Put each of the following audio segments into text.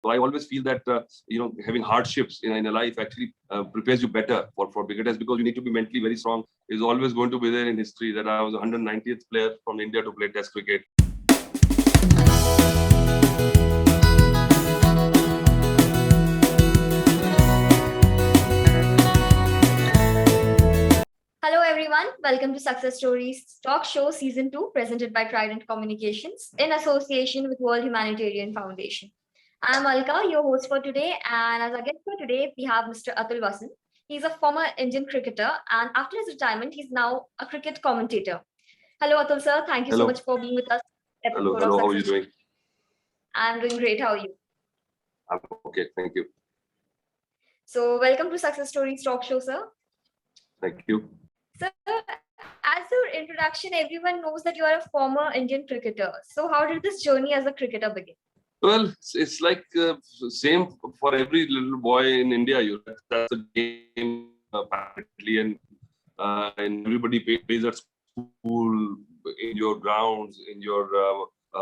So I always feel that having hardships in a life actually prepares you better for cricket, because you need to be mentally very strong. Is always going to be there in history that I was 190th player from India to play Test cricket. Hello, everyone. Welcome to Success Stories Talk Show Season 2, presented by Trident Communications in association with World Humanitarian Foundation. I'm Alka, your host for today, and as our guest for today, we have Mr. Atul Wassan. He's a former Indian cricketer, and after his retirement, he's now a cricket commentator. Hello, Atul sir. Thank you so Hello, much for being with us. Episode of hello. How are you Success. doing? I'm doing great. How are you? I'm okay. Thank you. So, welcome to Success Stories Talk Show, sir. Thank you. Sir, as your introduction, everyone knows that you are a former Indian cricketer. So, how did this journey as a cricketer begin? Well, it's like same for every little boy in India. That's the game apparently, and everybody plays at school, in your grounds, in your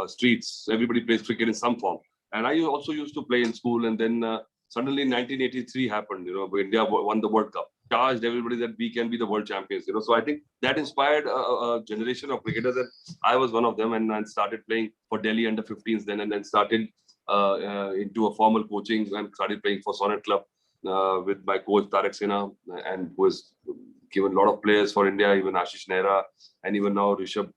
streets. Everybody plays cricket in some form. And I also used to play in school, and then suddenly 1983 happened. India won the World Cup. Charged everybody that we can be the world champions. So I think that inspired a generation of cricketers, and I was one of them. And I started playing for Delhi under 15s then, and then started into a formal coaching and started playing for Sonnet Club with my coach Tarek Sinha, and was given a lot of players for India, even Ashish Nehra, and even now Rishabh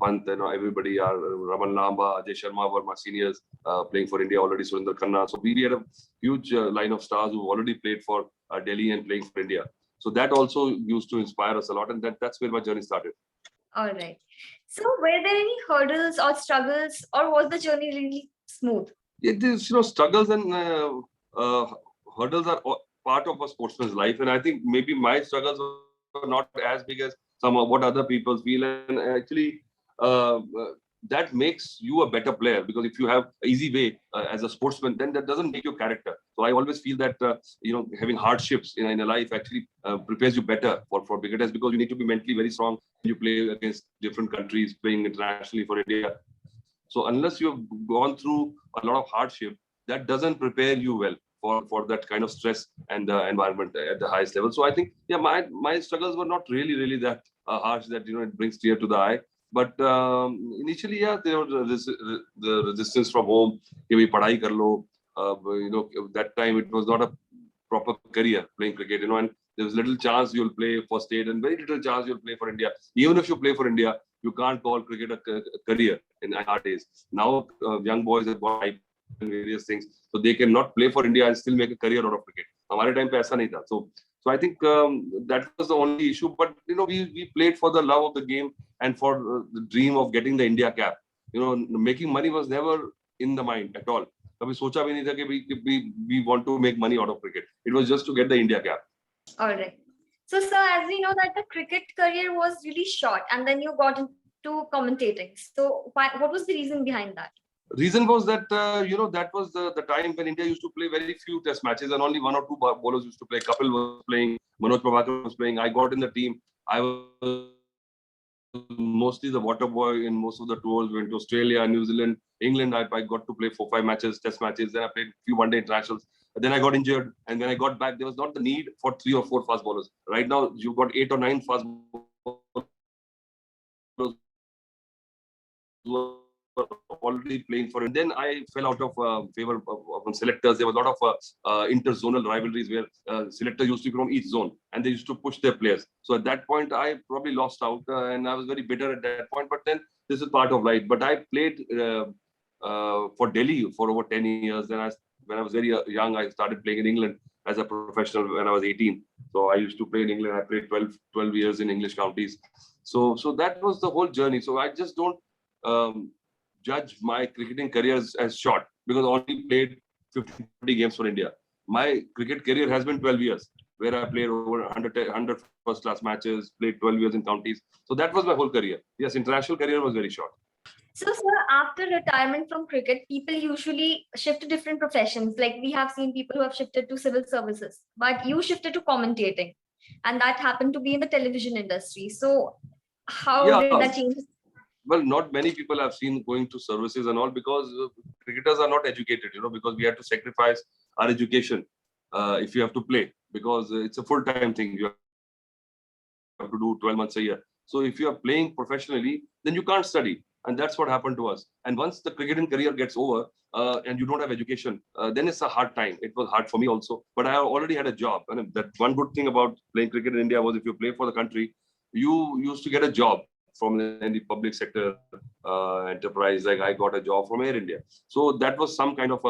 Pant, everybody are Raman Lamba, Ajay Sharma were my seniors playing for India already, Surinder Khanna. So we had a huge line of stars who already played for Delhi and playing for India. So that also used to inspire us a lot, and that's where my journey started. All right. So, were there any hurdles or struggles, or was the journey really smooth? It is, struggles and hurdles are part of a sportsman's life, and I think maybe my struggles were not as big as some of what other people feel, and actually uh, uh, that makes you a better player, because if you have easy way as a sportsman, then that doesn't make your character. So I always feel that having hardships in a life actually prepares you better for cricket, because you need to be mentally very strong. You play against different countries, playing internationally for India. So unless you have gone through a lot of hardship, that doesn't prepare you well for that kind of stress and environment at the highest level. So I think, yeah, my struggles were not really that harsh that it brings tear to the eye. But initially, yeah, there was the resistance from home. कि भाई पढ़ाई कर लो. That time it was not a proper career playing cricket. And there was little chance you'll play for state, and very little chance you'll play for India. Even if you play for India, you can't call cricket a career in our days. Now, young boys have got IPL and various things, so they cannot play for India and still make a career out of cricket. हमारे time पे ऐसा नहीं था. So I think that was the only issue. But we played for the love of the game and for the dream of getting the India cap. Making money was never in the mind at all. कभी सोचा भी नहीं था कि we want to make money out of cricket. It was just to get the India cap. All right. So, sir, as we know that the cricket career was really short, and then you got into commentating. So, what was the reason behind that? Reason was that that was the time when India used to play very few test matches, and only one or two bowlers used to play. Kapil was playing, Manoj Prabhakar was playing. I got in the team. I was mostly the water boy in most of the tours. Went to Australia, New Zealand, England. I got to play 4-5 matches, test matches. Then I played a few one-day internationals. Then I got injured, and when I got back, there was not the need for 3 or 4 fast bowlers. Right now, you've got 8 or 9 fast bowlers who are already playing for it. Then I fell out of favor of selectors. There was a lot of interzonal rivalries where selectors used to be from each zone, and they used to push their players. So at that point, I probably lost out, and I was very bitter at that point. But then this is part of life. But I played for Delhi for over 10 years. Then when I was very young, I started playing in England as a professional when I was 18. So I used to play in England. I played 12 years in English counties. So that was the whole journey. So I just don't judge my cricketing career as short, because I only played 50 games for India. My cricket career has been 12 years, where I played over 100 first-class matches, played 12 years in counties. So that was my whole career. Yes, international career was very short. So, sir, after retirement from cricket, people usually shift to different professions. Like we have seen people who have shifted to civil services, but you shifted to commentating, and that happened to be in the television industry. So, how did that change? well, not many people I've seen going to services and all, because cricketers are not educated, because we have to sacrifice our education if you have to play, because it's a full-time thing. You have to do 12 months a year. So if you are playing professionally, then you can't study. And that's what happened to us. And once the cricketing career gets over and you don't have education, then it's a hard time. It was hard for me also. But I already had a job. And that one good thing about playing cricket in India was, if you play for the country, you used to get a job from any public sector enterprise. Like I got a job from Air India. So that was some kind of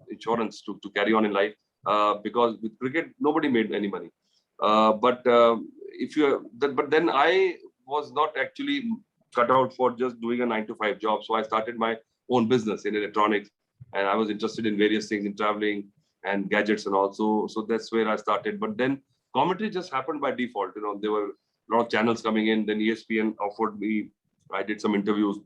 insurance to carry on in life. Because with cricket, nobody made any money. But if you, but then I was not actually cut out for just doing a 9 to 5 job. So I started my own business in electronics, and I was interested in various things, in traveling and gadgets and all. So that's where I started. But then commentary just happened by default. There were a lot of channels coming in. Then ESPN offered me. I did some interviews,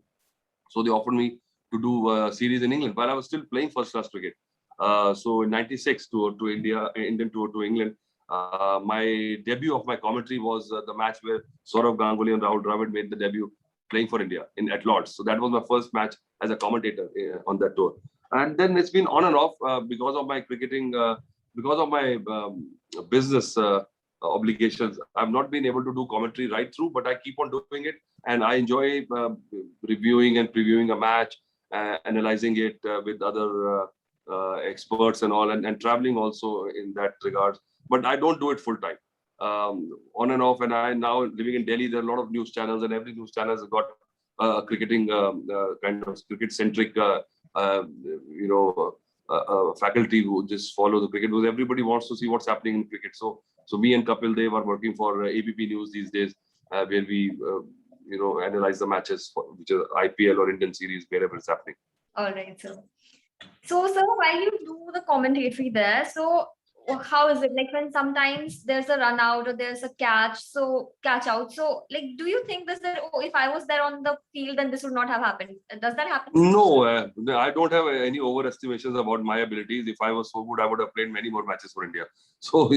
so they offered me to do a series in England while I was still playing first class cricket. So in '96 to India, Indian tour to England. My debut of my commentary was the match where Saurav Ganguly and Rahul Dravid made the debut playing for India at Lords. So that was my first match as a commentator on that tour. And then it's been on and off because of my cricketing, because of my business obligations. I've not been able to do commentary right through, but I keep on doing it, and I enjoy reviewing and previewing a match, analyzing it with other experts and all, and traveling also in that regard. But I don't do it full time. On and off. And I now living in Delhi, there are a lot of news channels, and every news channel has got cricketing kind of cricket centric, faculty who just follow the cricket, because everybody wants to see what's happening in cricket. So me and Kapil Dev are working for ABP News these days, where we analyze the matches which are IPL or Indian series, wherever it's happening. All right, so sir, while you do the commentary there, so how is it like when sometimes there's a run out or there's a catch out? So like, do you think this that, oh, if I was there on the field, then this would not have happened? Does that happen? No, I don't have any overestimations about my abilities. If I was so good, I would have played many more matches for India. So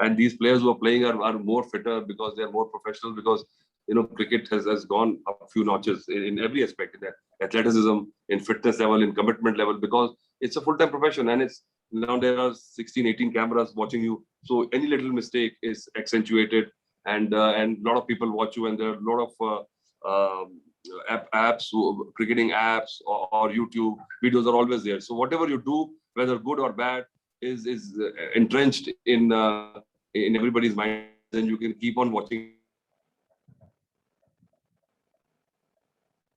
and these players who are playing are more fitter because they're more professional, because cricket has gone up a few notches in every aspect, in athleticism, in fitness level, in commitment level, because it's a full-time profession, and it's now there are 16, 18 cameras watching you. So any little mistake is accentuated, and a lot of people watch you, and there are a lot of apps, cricketing apps or YouTube videos are always there. So whatever you do, whether good or bad, is entrenched in everybody's mind, and you can keep on watching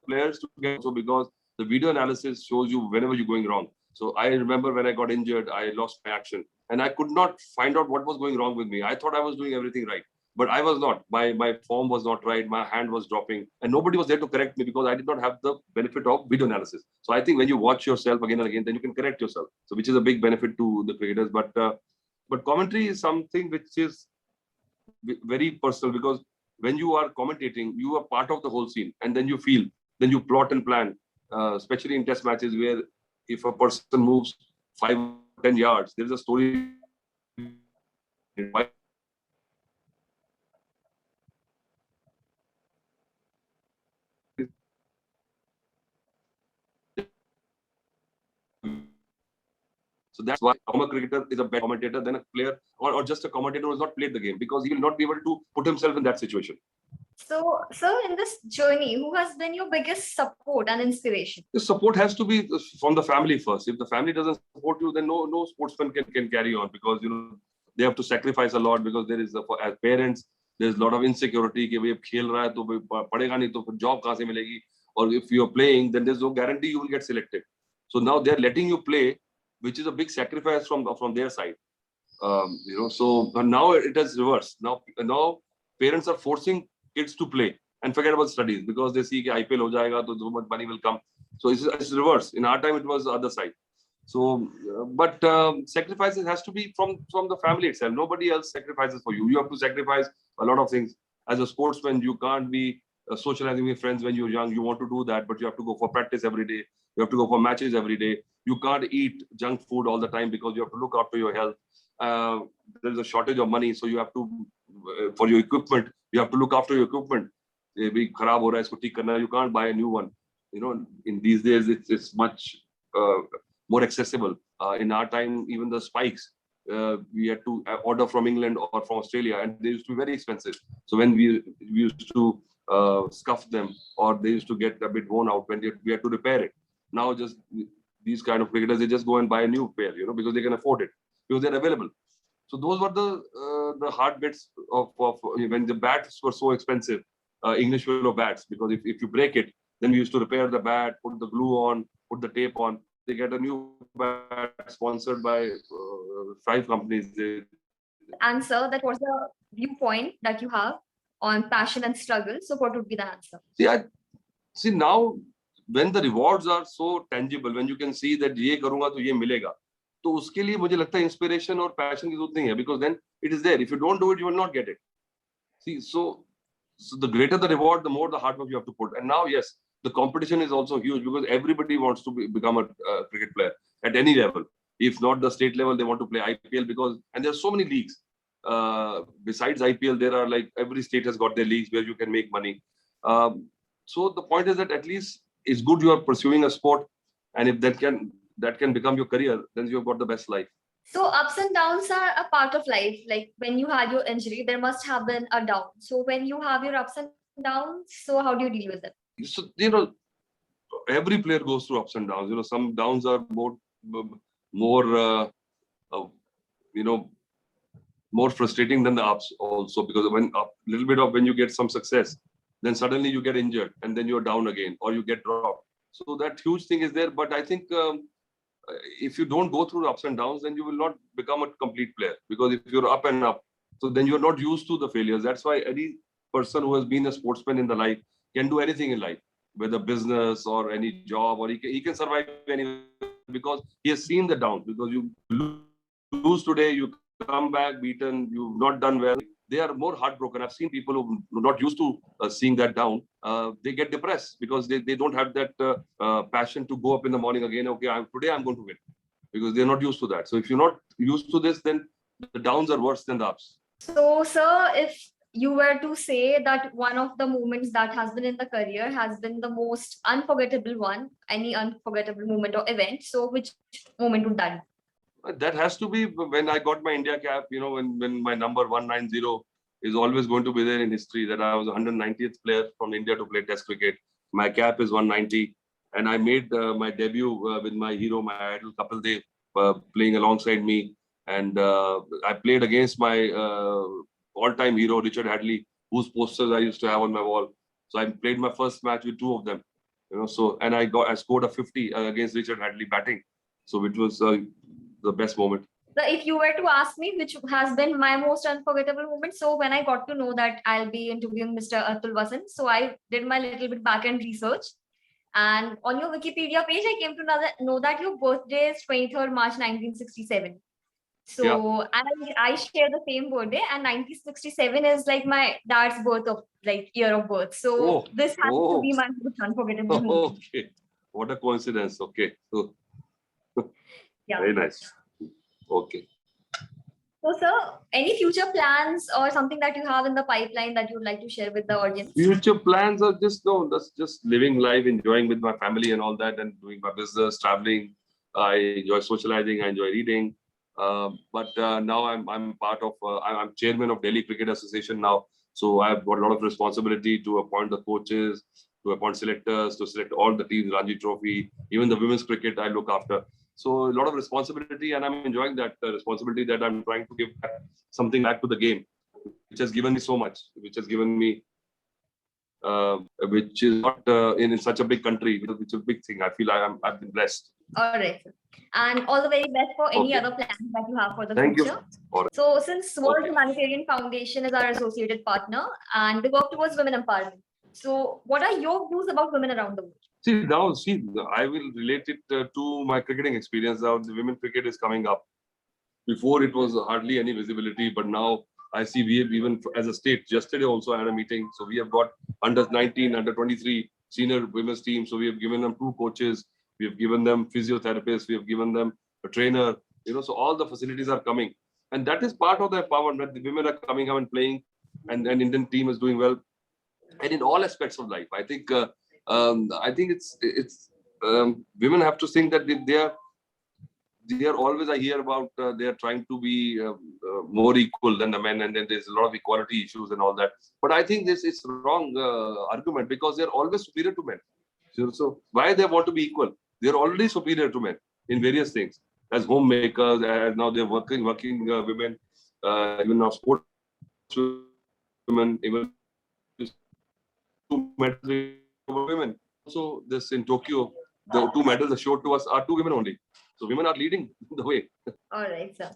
players to get also, because the video analysis shows you whenever you're going wrong. So I remember when I got injured, I lost my action, and I could not find out what was going wrong with me. I thought I was doing everything right, but I was not. My form was not right. My hand was dropping, and nobody was there to correct me, because I did not have the benefit of video analysis. So I think when you watch yourself again and again, then you can correct yourself. So which is a big benefit to the cricketers. But commentary is something which is very personal, because when you are commentating, you are part of the whole scene, and then you feel, then you plot and plan, especially in test matches, where if a person moves 5 or 10 yards, there is a story. So that's why a former cricketer is a better commentator than a player, or just a commentator who has not played the game, because he will not be able to put himself in that situation. So, sir, in this journey, who has been your biggest support and inspiration? The support has to be from the family first. If the family doesn't support you, then no sportsman can carry on, because they have to sacrifice a lot, because there is as parents, there's a lot of insecurity कि भाई अब खेल रहा है तो पढ़ेगा नहीं तो फिर job कहाँ से मिलेगी, or if you are playing, then there's no guarantee you will get selected. So now they're letting you play, which is a big sacrifice from their side. So now it has reversed. Now parents are forcing kids to play and forget about studies, because they see that IPL ho jayega, so much money will come. So it's reverse. In our time, it was the other side. So, but sacrifices has to be from the family itself. Nobody else sacrifices for you. You have to sacrifice a lot of things. As a sportsman, you can't be socializing with friends when you're young. You want to do that, but you have to go for practice every day. You have to go for matches every day. You can't eat junk food all the time, because you have to look after your health. There is a shortage of money, so you have to, for your equipment, you have to look after your equipment. ये भी खराब हो रहा है, इसको ठीक करना. You can't buy a new one. In these days it's much more accessible. In our time, even the spikes we had to order from England or from Australia, and they used to be very expensive. So when we used to scuff them, or they used to get a bit worn out, when we had to repair it. Now just these kind of cricketers, they just go and buy a new pair, because they can afford it, because they're available. So those were the hard bits of when the bats were so expensive, English willow bats, because if you break it, then we used to repair the bat, put the glue on, put the tape on. They get a new bat sponsored by 5 companies. Answer that, what's the viewpoint that you have on passion and struggle? So what would be the answer? See now, when the rewards are so tangible, when you can see that ये करूँगा तो ये मिलेगा, तो उसके लिए मुझे लगता है inspiration और passion की जरूरत नहीं है, because then it is there. If you don't do it, you will not get it. See, so the greater the reward, the more the hard work you have to put. And now, yes, the competition is also huge, because everybody wants to become a cricket player at any level. If not the state level, they want to play IPL, and there are so many leagues. Besides IPL, there are like every state has got their leagues where you can make money. So the point is that at least it's good you are pursuing a sport, and if that can become your career, then you've got the best life. So ups and downs are a part of life. Like when you had your injury, there must have been a down. So when you have your ups and downs, so how do you deal with it? So every player goes through ups and downs. Some downs are more more frustrating than the ups also, because when you get some success, then suddenly you get injured, and then you're down again, or you get dropped. So that huge thing is there. But I think if you don't go through ups and downs, then you will not become a complete player, because if you're up and up, so then you're not used to the failures. That's why any person who has been a sportsman in the life can do anything in life, whether business or any job, or he can survive anywhere, because he has seen the downs. Because you lose today, you come back beaten, you've not done well, they are more heartbroken. I've seen people who are not used to seeing that down. They get depressed, because they don't have that passion to go up in the morning again. Okay, today I'm going to win, because they're not used to that. So if you're not used to this, then the downs are worse than the ups. So, sir, if you were to say that one of the moments that has been in the career has been the most unforgettable one, any unforgettable moment or event, so which moment would that be? That has to be when I got my India cap, when my number 190 is always going to be there in history, that I was the 190th player from India to play Test cricket. My cap is 190, and I made my debut with my hero, my idol, Kapil Dev, playing alongside me. And I played against my all-time hero, Richard Hadley, whose posters I used to have on my wall. So I played my first match with 2 of them. And I scored a 50 against Richard Hadley batting. So it was the best moment. So if you were to ask me which has been my most unforgettable moment, so when I got to know that I'll be interviewing Mr. Atul Wassan, so I did my little bit back-end research. And on your Wikipedia page, I came to know that your birthday is 23rd March 1967. So yeah. And I share the same birthday, and 1967 is like my dad's year of birth. So this has to be my most unforgettable moment. Okay, what a coincidence. Okay, so yeah, very nice. Okay. So, sir, any future plans or something that you have in the pipeline that you would like to share with the audience? Future plans are that's just living life, enjoying with my family and all that, and doing my business, traveling. I enjoy socializing. I enjoy reading. But now I'm part of. I'm chairman of Delhi Cricket Association now, so I've got a lot of responsibility to appoint the coaches, to appoint selectors, to select all the teams, Ranji Trophy, even the women's cricket I look after. So a lot of responsibility, and I'm enjoying that responsibility, that I'm trying to give something back to the game, which has given me so much, which has given me, which is not in such a big country, which is a big thing. I feel I've been blessed. All right. And all the very best for any other plans that you have for the future. So since World Humanitarian Foundation is our associated partner, and they work towards women empowerment. So what are your views about women around the world? I will relate it to my cricketing experience. Now the women cricket is coming up. Before it was hardly any visibility, but now I see we have, even as a state, yesterday also I had a meeting. So we have got under 19, under 23 senior women's team. So we have given them 2 coaches. We have given them physiotherapists. We have given them a trainer. So all the facilities are coming. And that is part of the empowerment. The women are coming out and playing, and Indian team is doing well. and in all aspects of life. I think it's women have to think that they are always, I hear about they are trying to be more equal than the men, and then there's a lot of equality issues and all that. But I think this is wrong argument, because they're always superior to men. So why they want to be equal? They're already superior to men in various things, as homemakers, as now they're working women, even now sports women, even two medals over women. Also, this in Tokyo, the two medals showed to us are two women only. So women are leading the way. All right, sir.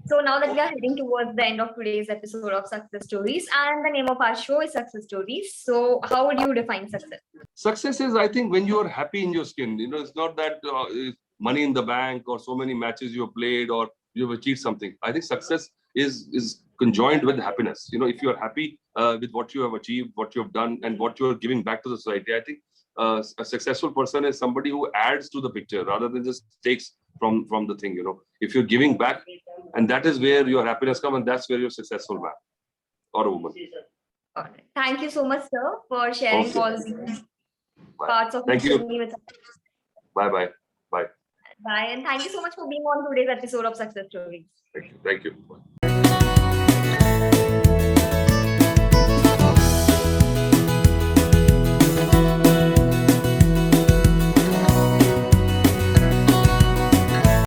So now that we are heading towards the end of today's episode of Success Stories, and the name of our show is Success Stories. So how would you define success? Success is, I think, when you are happy in your skin. It's not that money in the bank or so many matches you have played or you have achieved something. I think success is conjoined with happiness. If you are happy with what you have achieved, what you have done, and what you are giving back to the society, I think a successful person is somebody who adds to the picture rather than just takes from the thing. If you're giving back, and that is where your happiness comes, and that's where you're successful man or a woman. All right. Thank you so much, sir, for sharing Okay. all these parts of Thank your you. journey with us. Bye. Bye, and thank you so much for being on today's episode of Success Stories. Thank you.